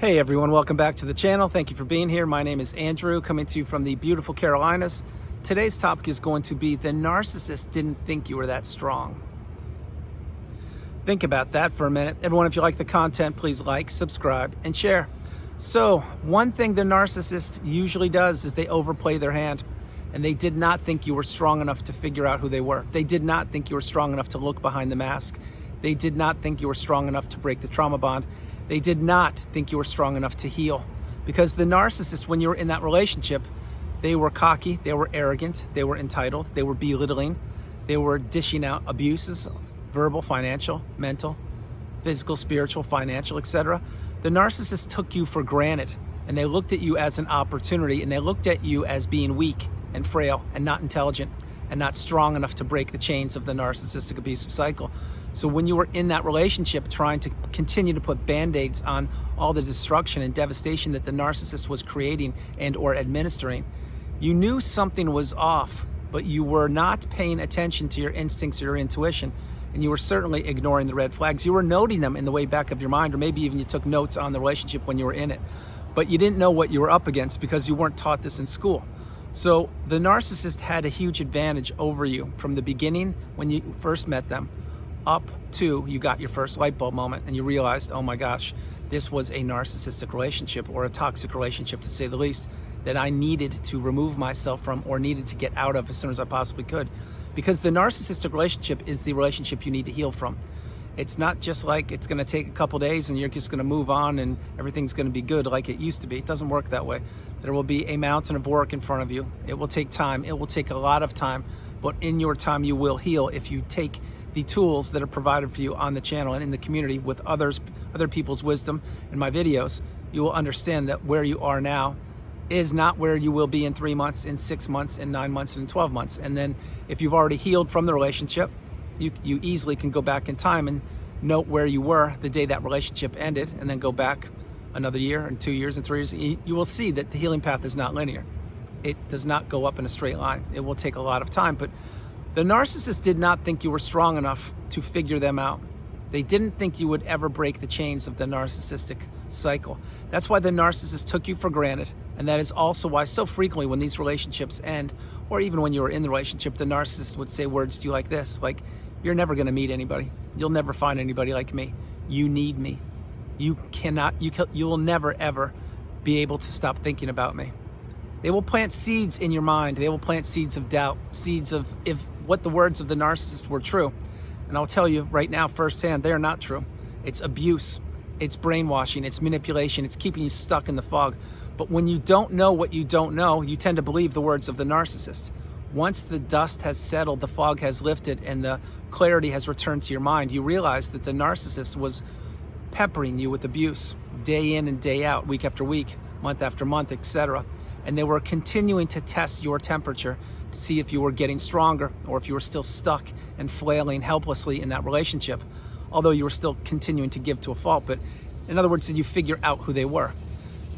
Hey everyone, welcome back to the channel. Thank you for being here. My name is Andrew, coming to you from the beautiful Carolinas. Today's topic is going to be the narcissist didn't think you were that strong. Think about that for a minute. Everyone, if you like the content, please like, subscribe, and share. So, one thing the narcissist usually does is they overplay their hand, and they did not think you were strong enough to figure out who they were. They did not think you were strong enough to look behind the mask. They did not think you were strong enough to break the trauma bond. They did not think you were strong enough to heal, because the narcissist, when you were in that relationship, they were cocky, they were arrogant, they were entitled, they were belittling, they were dishing out abuses, verbal, financial, mental, physical, spiritual, financial, etc. The narcissist took you for granted, and they looked at you as an opportunity, and they looked at you as being weak and frail and not intelligent and not strong enough to break the chains of the narcissistic abusive cycle. So when you were in that relationship trying to continue to put band-aids on all the destruction and devastation that the narcissist was creating and or administering, you knew something was off, but you were not paying attention to your instincts or your intuition, and you were certainly ignoring the red flags. You were noting them in the way back of your mind, or maybe even you took notes on the relationship when you were in it, but you didn't know what you were up against because you weren't taught this in school. So the narcissist had a huge advantage over you from the beginning when you first met them up to you got your first light bulb moment and you realized, oh my gosh, this was a narcissistic relationship, or a toxic relationship to say the least, that I needed to remove myself from or needed to get out of as soon as I possibly could. Because the narcissistic relationship is the relationship you need to heal from. It's not just like it's going to take a couple days and you're just going to move on and everything's going to be good like it used to be. It doesn't work that way. There will be a mountain of work in front of you. It will take time. It will take a lot of time. But in your time, you will heal if you take the tools that are provided for you on the channel and in the community with other people's wisdom in my videos. You will understand that where you are now is not where you will be in 3 months, in 6 months, in 9 months, and in 12 months. And then if you've already healed from the relationship, you easily can go back in time and note where you were the day that relationship ended, and then go back another year and 2 years and 3 years. You will see that the healing path is not linear. It does not go up in a straight line. It will take a lot of time. But the narcissist did not think you were strong enough to figure them out. They didn't think you would ever break the chains of the narcissistic cycle. That's why the narcissist took you for granted. And that is also why so frequently when these relationships end, or even when you were in the relationship, the narcissist would say words to you like this, like, you're never going to meet anybody. You'll never find anybody like me. You need me. You will never ever be able to stop thinking about me. They will plant seeds in your mind. They will plant seeds of doubt, seeds of if what the words of the narcissist were true. And I'll tell you right now firsthand, they are not true. It's abuse, it's brainwashing, it's manipulation, it's keeping you stuck in the fog. But when you don't know what you don't know, you tend to believe the words of the narcissist. Once the dust has settled, the fog has lifted, and the clarity has returned to your mind, you realize that the narcissist was peppering you with abuse day in and day out, week after week, month after month, etc. And they were continuing to test your temperature to see if you were getting stronger or if you were still stuck and flailing helplessly in that relationship, although you were still continuing to give to a fault. But in other words, did you figure out who they were?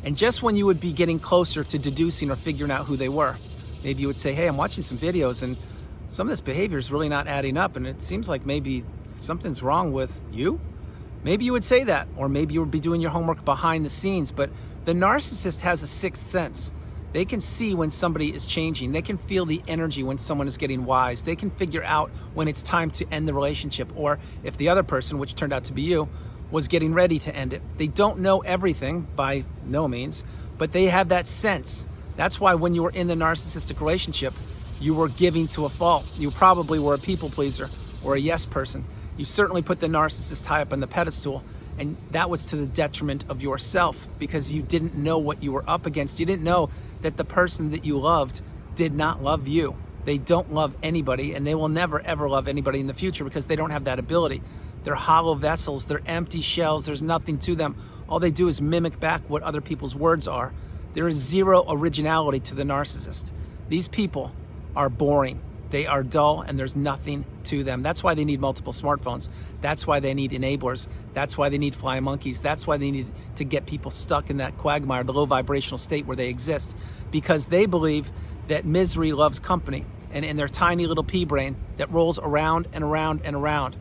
And just when you would be getting closer to deducing or figuring out who they were, maybe you would say, hey, I'm watching some videos and some of this behavior is really not adding up, and it seems like maybe something's wrong with you. Maybe you would say that, or maybe you would be doing your homework behind the scenes. But the narcissist has a sixth sense. They can see when somebody is changing. They can feel the energy when someone is getting wise. They can figure out when it's time to end the relationship, or if the other person, which turned out to be you, was getting ready to end it. They don't know everything by no means, but they have that sense. That's why when you were in the narcissistic relationship, you were giving to a fault. You probably were a people pleaser or a yes person. You certainly put the narcissist high up on the pedestal, and that was to the detriment of yourself because you didn't know what you were up against. You didn't know that the person that you loved did not love you. They don't love anybody, and they will never ever love anybody in the future because they don't have that ability. They're hollow vessels, they're empty shells, there's nothing to them. All they do is mimic back what other people's words are. There is zero originality to the narcissist. These people are boring, they are dull, and there's nothing to them. That's why they need multiple smartphones. That's why they need enablers. That's why they need flying monkeys. That's why they need to get people stuck in that quagmire, the low vibrational state where they exist, because they believe that misery loves company. And in their tiny little pea brain that rolls around and around and around,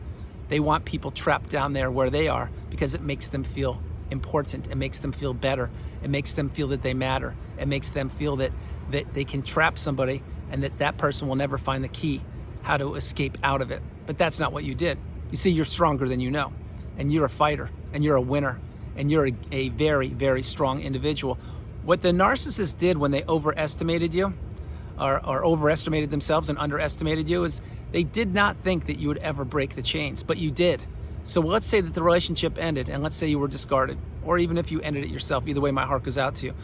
they want people trapped down there where they are because it makes them feel important. It makes them feel better. It makes them feel that they matter. It makes them feel that they can trap somebody and that person will never find the key how to escape out of it. But that's not what you did. You see, you're stronger than you know, and you're a fighter, and you're a winner, and you're a very, very strong individual. What the narcissist did when they overestimated you, or overestimated themselves and underestimated you, is they did not think that you would ever break the chains, but you did. So let's say that the relationship ended, and let's say you were discarded, or even if you ended it yourself. Either way, my heart goes out to you.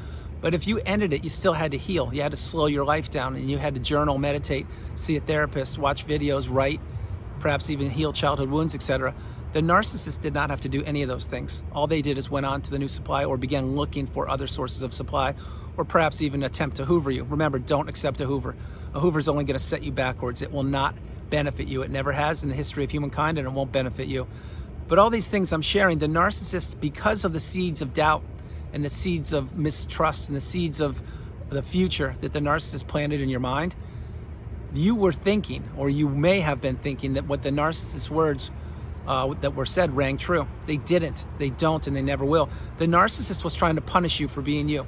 But if you ended it, you still had to heal. You had to slow your life down, and you had to journal, meditate, see a therapist, watch videos, write, perhaps even heal childhood wounds, etc. The narcissist did not have to do any of those things. All they did is went on to the new supply, or began looking for other sources of supply, or perhaps even attempt to hoover you. Remember, don't accept a hoover. A hoover is only going to set you backwards. It will not benefit you. It never has in the history of humankind, and it won't benefit you. But all these things I'm sharing, the narcissist, because of the seeds of doubt and the seeds of mistrust and the seeds of the future that the narcissist planted in your mind, you were thinking, or you may have been thinking, that what the narcissist's words that were said rang true. They didn't, they don't, and they never will. The narcissist was trying to punish you for being you.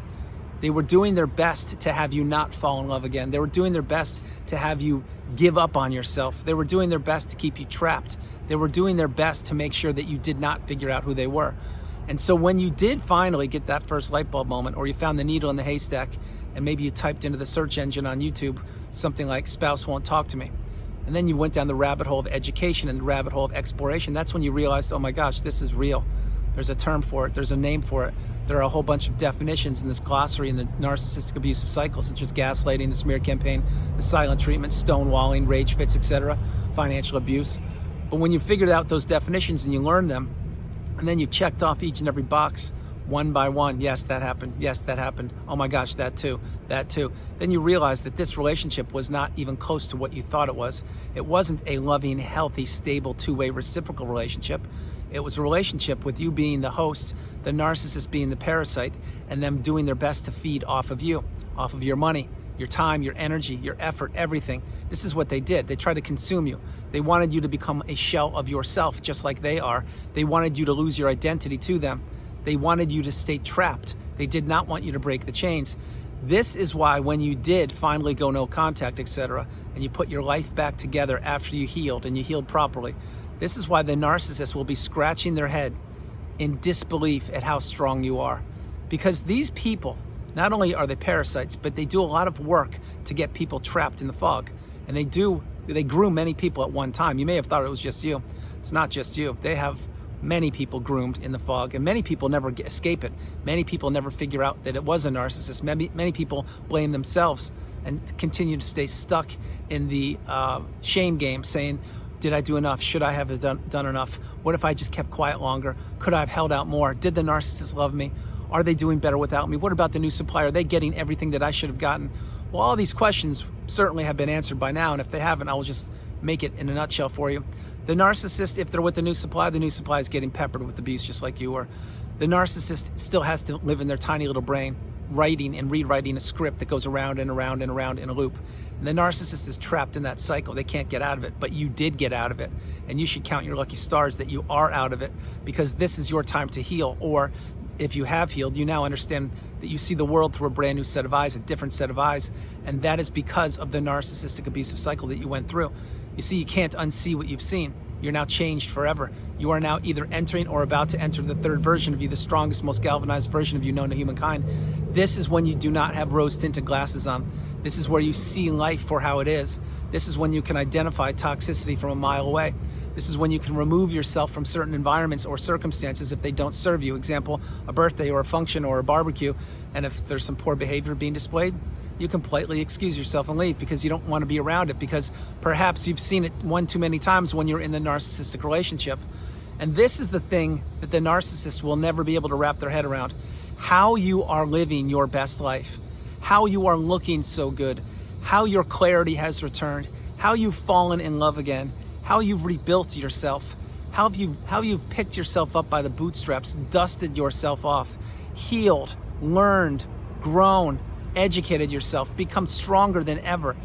They were doing their best to have you not fall in love again. They were doing their best to have you give up on yourself. They were doing their best to keep you trapped. They were doing their best to make sure that you did not figure out who they were. And so when you did finally get that first light bulb moment, or you found the needle in the haystack, and maybe you typed into the search engine on YouTube something like "spouse won't talk to me," and then you went down the rabbit hole of education and the rabbit hole of exploration, that's when you realized, oh my gosh, this is real. There's a term for it. There's a name for it. There are a whole bunch of definitions in this glossary in the narcissistic abusive cycle, such as gaslighting, the smear campaign, the silent treatment, stonewalling, rage fits, etc., financial abuse. But when you figured out those definitions and you learned them, and then you checked off each and every box one by one, yes, that happened, yes, that happened, oh my gosh, that too, then you realized that this relationship was not even close to what you thought it was. It wasn't a loving, healthy, stable, two-way reciprocal relationship. It was a relationship with you being the host, the narcissist being the parasite, and them doing their best to feed off of you, off of your money, your time, your energy, your effort, everything. This is what they did. They tried to consume you. They wanted you to become a shell of yourself, just like they are. They wanted you to lose your identity to them. They wanted you to stay trapped. They did not want you to break the chains. This is why when you did finally go no contact, etc., and you put your life back together after you healed, and you healed properly, this is why the narcissist will be scratching their head in disbelief at how strong you are. Because these people, not only are they parasites, but they do a lot of work to get people trapped in the fog. And they groom many people at one time. You may have thought it was just you. It's not just you. They have many people groomed in the fog, and many people never escape it. Many people never figure out that it was a narcissist. Many people blame themselves and continue to stay stuck in the shame game, saying, did I do enough? Should I have done enough? What if I just kept quiet longer? Could I have held out more? Did the narcissist love me? Are they doing better without me? What about the new supply? Are they getting everything that I should have gotten? Well, all these questions certainly have been answered by now, and if they haven't, I will just make it in a nutshell for you. The narcissist, if they're with the new supply is getting peppered with abuse just like you were. The narcissist still has to live in their tiny little brain, writing and rewriting a script that goes around and around and around in a loop. And the narcissist is trapped in that cycle. They can't get out of it, but you did get out of it. And you should count your lucky stars that you are out of it, because this is your time to heal. Or if you have healed, you now understand that you see the world through a brand new set of eyes, a different set of eyes. And that is because of the narcissistic abusive cycle that you went through. You see, you can't unsee what you've seen. You're now changed forever. You are now either entering or about to enter the third version of you, the strongest, most galvanized version of you known to humankind. This is when you do not have rose-tinted glasses on. This is where you see life for how it is. This is when you can identify toxicity from a mile away. This is when you can remove yourself from certain environments or circumstances if they don't serve you. Example, a birthday or a function or a barbecue, and if there's some poor behavior being displayed, you can politely excuse yourself and leave because you don't want to be around it, because perhaps you've seen it one too many times when you're in the narcissistic relationship. And this is the thing that the narcissist will never be able to wrap their head around. How you are living your best life, how you are looking so good, how your clarity has returned, how you've fallen in love again, how you've rebuilt yourself, how you've picked yourself up by the bootstraps, dusted yourself off, healed, learned, grown, educated yourself, become stronger than ever.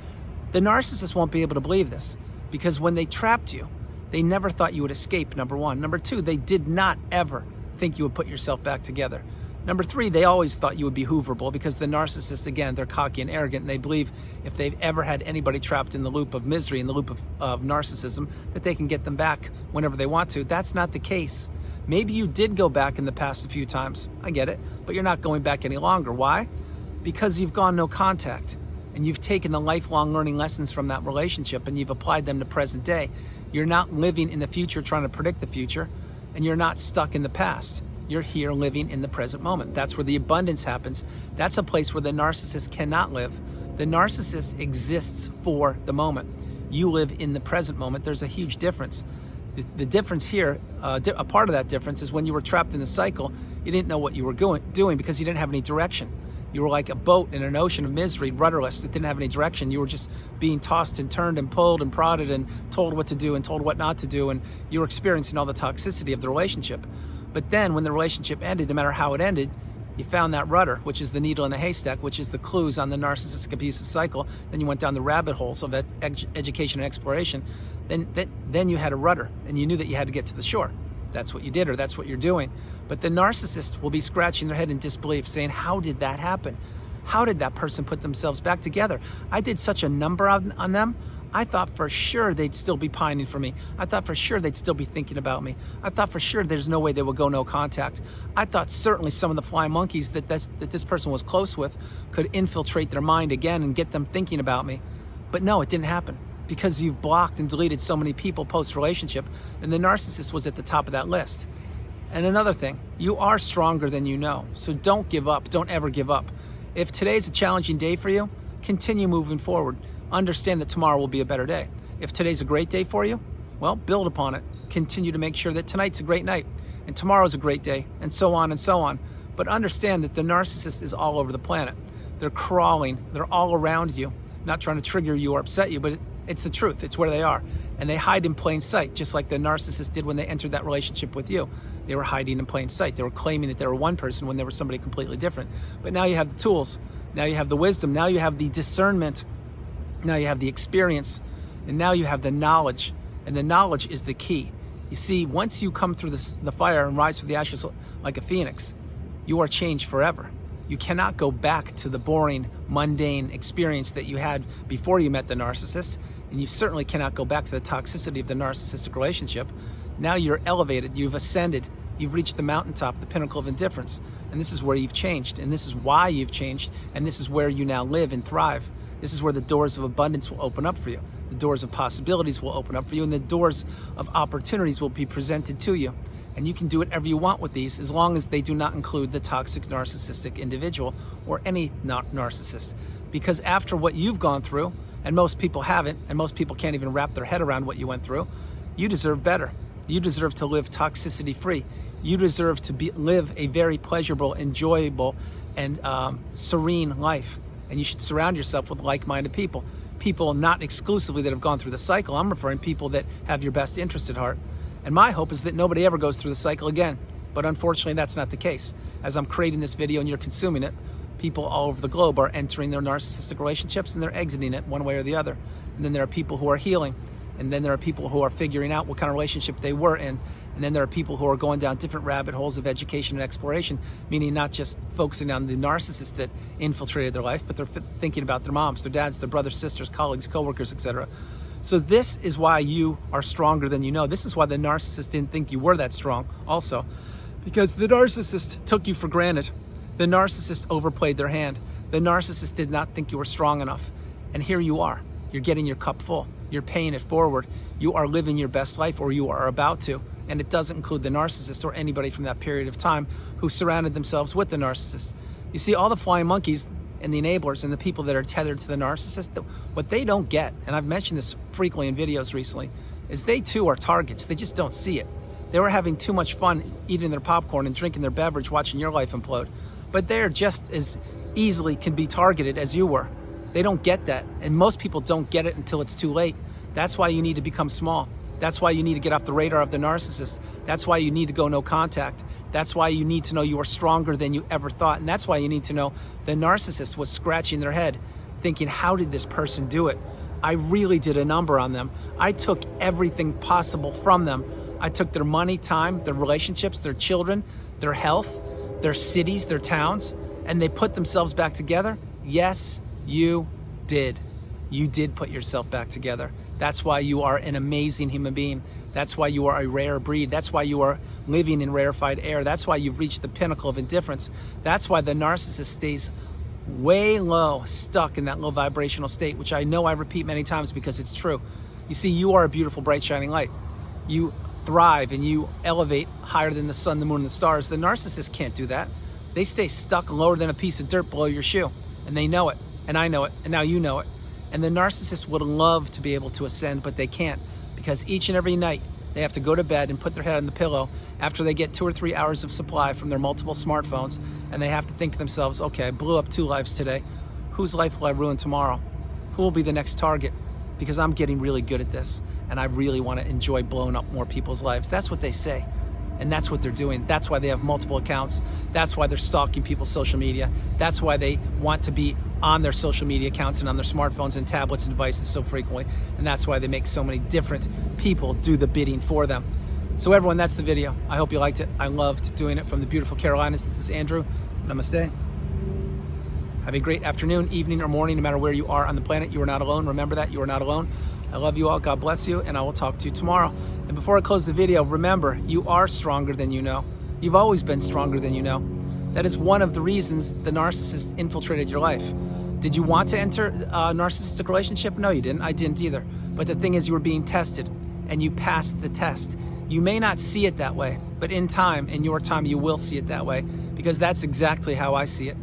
The narcissist won't be able to believe this, because when they trapped you, they never thought you would escape, number one. Number two, they did not ever think you would put yourself back together. Number 3, they always thought you would be hooverable, because the narcissist, again, they're cocky and arrogant, and they believe if they've ever had anybody trapped in the loop of misery, in the loop of narcissism, that they can get them back whenever they want to. That's not the case. Maybe you did go back in the past a few times. I get it. But you're not going back any longer. Why? Because you've gone no contact, and you've taken the lifelong learning lessons from that relationship and you've applied them to present day. You're not living in the future trying to predict the future, and you're not stuck in the past. You're here living in the present moment. That's where the abundance happens. That's a place where the narcissist cannot live. The narcissist exists for the moment. You live in the present moment. There's a huge difference. The difference here, a part of that difference, is when you were trapped in the cycle, you didn't know what you were doing because you didn't have any direction. You were like a boat in an ocean of misery, rudderless, that didn't have any direction. You were just being tossed and turned and pulled and prodded and told what to do and told what not to do, and you were experiencing all the toxicity of the relationship. But then when the relationship ended, no matter how it ended, you found that rudder, which is the needle in the haystack, which is the clues on the narcissistic abusive cycle. Then you went down the rabbit holes of education and exploration. Then you had a rudder, and you knew that you had to get to the shore. That's what you did, or that's what you're doing. But the narcissist will be scratching their head in disbelief, saying, how did that happen? How did that person put themselves back together? I did such a number on them. I thought for sure they'd still be pining for me. I thought for sure they'd still be thinking about me. I thought for sure there's no way they would go no contact. I thought certainly some of the flying monkeys that this person was close with could infiltrate their mind again and get them thinking about me. But no, it didn't happen, because you've blocked and deleted so many people post-relationship, and the narcissist was at the top of that list. And another thing, you are stronger than you know. So don't give up. Don't ever give up. If today's a challenging day for you, continue moving forward. Understand that tomorrow will be a better day. If today's a great day for you, well, build upon it. Continue to make sure that tonight's a great night and tomorrow's a great day, and so on and so on. But understand that the narcissist is all over the planet. They're crawling. They're all around you. Not trying to trigger you or upset you, but it's the truth. It's where they are. And they hide in plain sight, just like the narcissist did when they entered that relationship with you. They were hiding in plain sight. They were claiming that they were one person when they were somebody completely different. But now you have the tools. Now you have the wisdom. Now you have the discernment. Now you have the experience. And now you have the knowledge. And the knowledge is the key. You see, once you come through the fire and rise through the ashes like a phoenix, you are changed forever. You cannot go back to the boring, mundane experience that you had before you met the narcissist. And you certainly cannot go back to the toxicity of the narcissistic relationship. Now you're elevated, you've ascended, you've reached the mountaintop, the pinnacle of indifference. And this is where you've changed, and this is why you've changed, and this is where you now live and thrive. This is where the doors of abundance will open up for you. The doors of possibilities will open up for you, and the doors of opportunities will be presented to you. And you can do whatever you want with these, as long as they do not include the toxic narcissistic individual or any narcissist. Because after what you've gone through, and most people haven't, and most people can't even wrap their head around what you went through, you deserve better. You deserve to live toxicity free. You deserve to live a very pleasurable, enjoyable, and serene life. And you should surround yourself with like-minded people. People not exclusively that have gone through the cycle. I'm referring to people that have your best interest at heart. And my hope is that nobody ever goes through the cycle again. But unfortunately, that's not the case. As I'm creating this video and you're consuming it, people all over the globe are entering their narcissistic relationships and they're exiting it one way or the other. And then there are people who are healing. And then there are people who are figuring out what kind of relationship they were in. And then there are people who are going down different rabbit holes of education and exploration, meaning not just focusing on the narcissist that infiltrated their life, but they're thinking about their moms, their dads, their brothers, sisters, colleagues, coworkers, etc. So this is why you are stronger than you know. This is why the narcissist didn't think you were that strong also. Because the narcissist took you for granted. The narcissist overplayed their hand. The narcissist did not think you were strong enough. And here you are. You're getting your cup full. You're paying it forward. You are living your best life, or you are about to. And it doesn't include the narcissist or anybody from that period of time who surrounded themselves with the narcissist. You see, all the flying monkeys and the enablers and the people that are tethered to the narcissist, what they don't get, and I've mentioned this frequently in videos recently, is they too are targets. They just don't see it. They were having too much fun eating their popcorn and drinking their beverage, watching your life implode. But they're just as easily can be targeted as you were. They don't get that. And most people don't get it until it's too late. That's why you need to become small. That's why you need to get off the radar of the narcissist. That's why you need to go no contact. That's why you need to know you are stronger than you ever thought. And that's why you need to know the narcissist was scratching their head, thinking, how did this person do it? I really did a number on them. I took everything possible from them. I took their money, time, their relationships, their children, their health, their cities, their towns, and they put themselves back together? Yes, you did. You did put yourself back together. That's why you are an amazing human being. That's why you are a rare breed. That's why you are living in rarefied air. That's why you've reached the pinnacle of indifference. That's why the narcissist stays way low, stuck in that low vibrational state, which I know I repeat many times because it's true. You see, you are a beautiful, bright, shining light. You thrive and you elevate higher than the sun, the moon, and the stars. The narcissist can't do that. They stay stuck lower than a piece of dirt below your shoe. And they know it, and I know it, and now you know it. And the narcissist would love to be able to ascend, but they can't, because each and every night they have to go to bed and put their head on the pillow after they get 2 or 3 hours of supply from their multiple smartphones, and they have to think to themselves, okay, I blew up 2 lives today. Whose life will I ruin tomorrow? Who will be the next target? Because I'm getting really good at this, and I really want to enjoy blowing up more people's lives. That's what they say, and that's what they're doing. That's why they have multiple accounts. That's why they're stalking people's social media. That's why they want to be on their social media accounts and on their smartphones and tablets and devices so frequently. And that's why they make so many different people do the bidding for them. So everyone, that's the video. I hope you liked it. I loved doing it from the beautiful Carolinas. This is Andrew. Namaste. Have a great afternoon, evening, or morning, no matter where you are on the planet. You are not alone. Remember that. You are not alone. I love you all. God bless you. And I will talk to you tomorrow. And before I close the video, remember, you are stronger than you know. You've always been stronger than you know. That is one of the reasons the narcissist infiltrated your life. Did you want to enter a narcissistic relationship? No, you didn't. I didn't either. But the thing is, you were being tested, and you passed the test. You may not see it that way, but in time, in your time, you will see it that way, because that's exactly how I see it.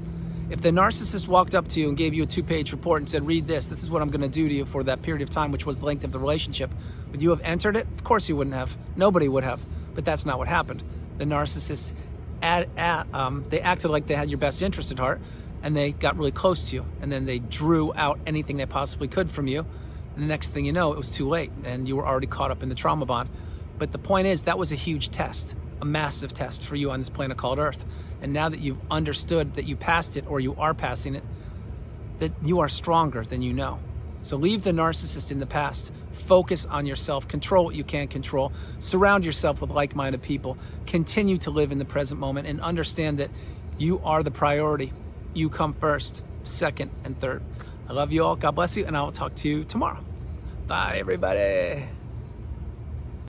If the narcissist walked up to you and gave you a 2-page report and said, read this is what I'm going to do to you for that period of time, which was the length of the relationship, would you have entered it? Of course you wouldn't have. Nobody would have. But that's not what happened. The narcissist, they acted like they had your best interest at heart, and they got really close to you, and then they drew out anything they possibly could from you, and the next thing you know, it was too late, and you were already caught up in the trauma bond. But the point is, that was a huge test, a massive test for you on this planet called Earth. And now that you've understood that you passed it, or you are passing it, that you are stronger than you know. So leave the narcissist in the past. Focus on yourself. Control what you can control. Surround yourself with like-minded people. Continue to live in the present moment and understand that you are the priority. You come first, second, and third. I love you all. God bless you, and I will talk to you tomorrow. Bye, everybody.